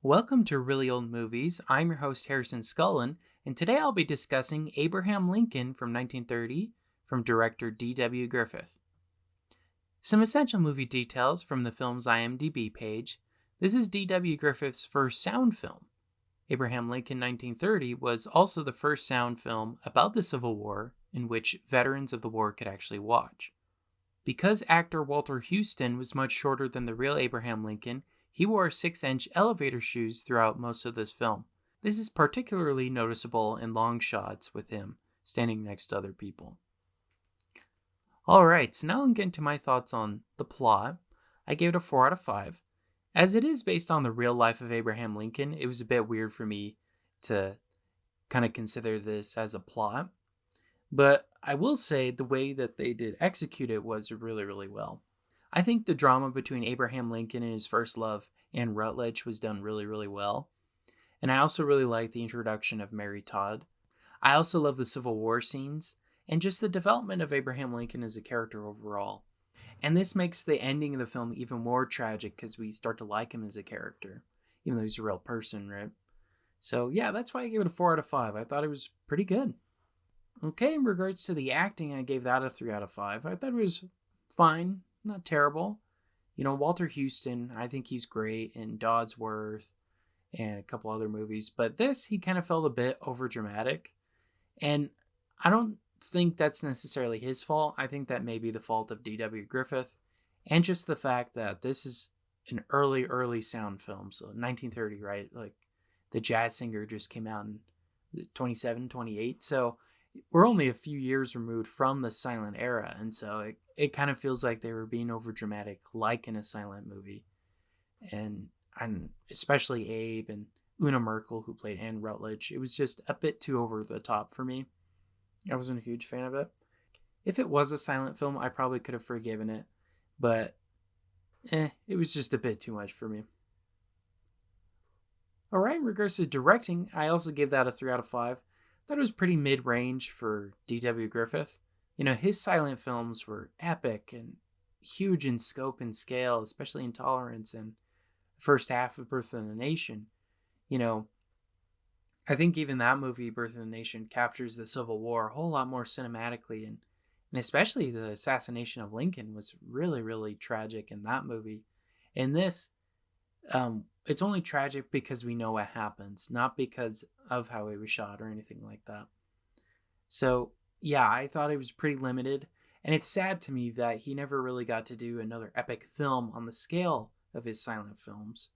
Welcome to Really Old Movies. I'm your host, Harrison Scullin, and today I'll be discussing Abraham Lincoln from 1930 from director D.W. Griffith. Some essential movie details from the film's IMDb page. This is D.W. Griffith's first sound film. Abraham Lincoln 1930 was also the first sound film about the Civil War in which veterans of the war could actually watch. Because actor Walter Houston was much shorter than the real Abraham Lincoln, he wore 6-inch elevator shoes throughout most of this film. This is particularly noticeable in long shots with him standing next to other people. Alright, so now I'm getting to my thoughts on the plot. I gave it a 4 out of 5. As it is based on the real life of Abraham Lincoln, it was a bit weird for me to kind of consider this as a plot. But I will say the way that they did execute it was really, really well. I think the drama between Abraham Lincoln and his first love, Anne Rutledge, was done really, really well. And I also really like the introduction of Mary Todd. I also love the Civil War scenes and just the development of Abraham Lincoln as a character overall. And this makes the ending of the film even more tragic because we start to like him as a character, even though he's a real person, right? So yeah, that's why I gave it a 4 out of 5. I thought it was pretty good. Okay, in regards to the acting, I gave that a 3 out of 5. I thought it was fine. Not terrible. You know, Walter Houston, I think he's great in Dodsworth and a couple other movies. But this, he kind of felt a bit over dramatic. And I don't think that's necessarily his fault. I think that may be the fault of D.W. Griffith. And just the fact that this is an early sound film. So 1930, right? Like the Jazz Singer just came out in 27, 28. So we're only a few years removed from the silent era, and so it kind of feels like they were being over dramatic, like in a silent movie. And especially Abe and Una Merkel, who played Anne Rutledge, it was just a bit too over the top for me. I wasn't a huge fan of it. If it was a silent film, I probably could have forgiven it, but it was just a bit too much for me. Alright, in regards to directing, I also gave that a 3 out of 5. Thought it was pretty mid-range for D.W. Griffith. You know, his silent films were epic and huge in scope and scale, especially Intolerance and the first half of Birth of the Nation. You know, I think even that movie, Birth of the Nation, captures the Civil War a whole lot more cinematically, and especially the assassination of Lincoln was really, really tragic in that movie. In this, it's only tragic because we know what happens, not because of how it was shot or anything like that. So, yeah, I thought it was pretty limited, and it's sad to me that he never really got to do another epic film on the scale of his silent films.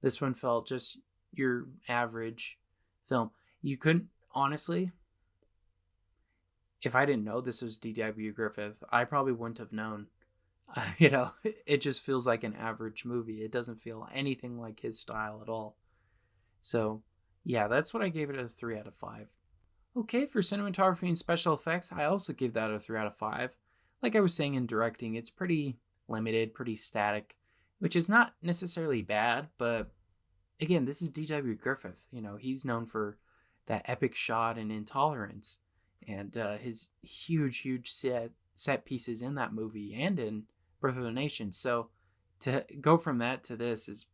This one felt just your average film. You couldn't, honestly, if I didn't know this was D.W. Griffith, I probably wouldn't have known. You know, it just feels like an average movie. It doesn't feel anything like his style at all. So, yeah, that's what I gave it a 3 out of 5. Okay, for cinematography and special effects, I also give that a 3 out of 5. Like I was saying in directing, it's pretty limited, pretty static, which is not necessarily bad, but again, this is D.W. Griffith. You know, he's known for that epic shot in Intolerance and his huge set pieces in that movie and in Birth of the Nation. So to go from that to this is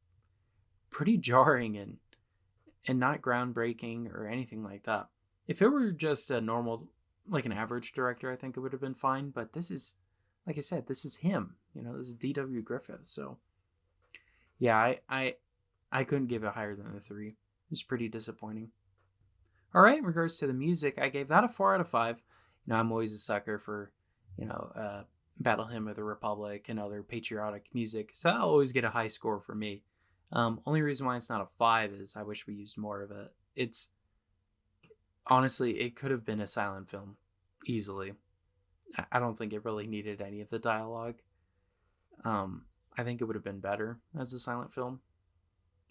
pretty jarring and not groundbreaking or anything like that. If it were just a normal, like an average director, I think it would have been fine. But this is, like I said, this is him. You know, this is D.W. Griffith. So yeah, I couldn't give it higher than a 3. It was pretty disappointing. All right, in regards to the music, I gave that a 4 out of 5. You know, I'm always a sucker for, Battle Hymn of the Republic and other patriotic music, so that'll always get a high score for me. Only reason why it's not a 5 is I wish we used more of it. It's honestly, it could have been a silent film easily. I don't think it really needed any of the dialogue. I think it would have been better as a silent film,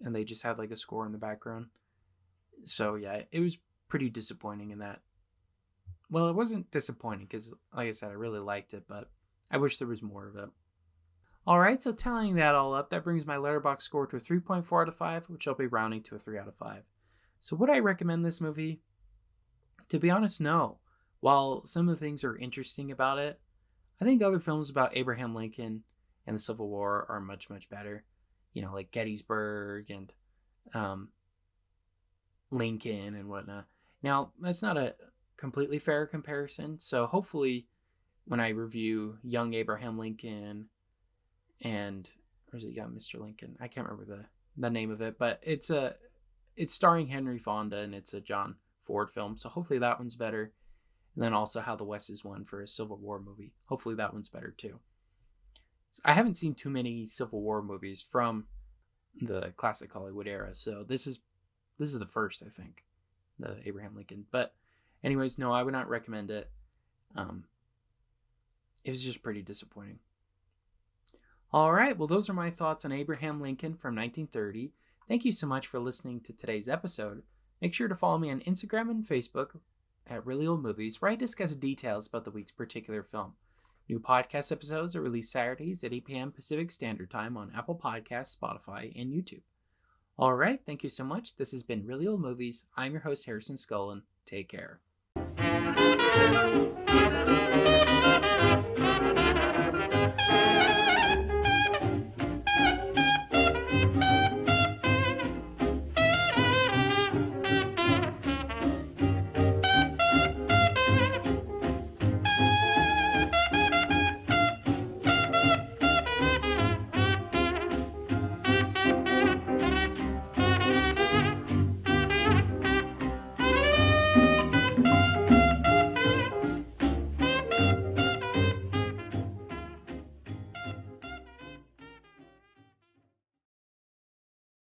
and they just had like a score in the background. So yeah, it was pretty disappointing in that. Well, it wasn't disappointing because, like I said, I really liked it, but I wish there was more of it. All right, so tallying that all up, that brings my Letterboxd score to a 3.4 out of 5, which I'll be rounding to a 3 out of 5. So would I recommend this movie? To be honest, no. While some of the things are interesting about it, I think other films about Abraham Lincoln and the Civil War are much, much better. You know, like Gettysburg and um, Lincoln and whatnot. Now, that's not a completely fair comparison. So hopefully, when I review Young Abraham Lincoln and or is it Young Mr. Lincoln? I can't remember the name of it, but it's starring Henry Fonda and it's a John Ford film. So hopefully that one's better. And then also How the West Is Won for a Civil War movie. Hopefully that one's better too. So I haven't seen too many Civil War movies from the classic Hollywood era, so this is the first, I think, the Abraham Lincoln. But anyways, no, I would not recommend it. It was just pretty disappointing. All right, well, those are my thoughts on Abraham Lincoln from 1930. Thank you so much for listening to today's episode. Make sure to follow me on Instagram and Facebook at Really Old Movies, where I discuss details about the week's particular film. New podcast episodes are released Saturdays at 8 p.m. Pacific Standard Time on Apple Podcasts, Spotify, and YouTube. All right, thank you so much. This has been Really Old Movies. I'm your host, Harrison Scullin. Take care.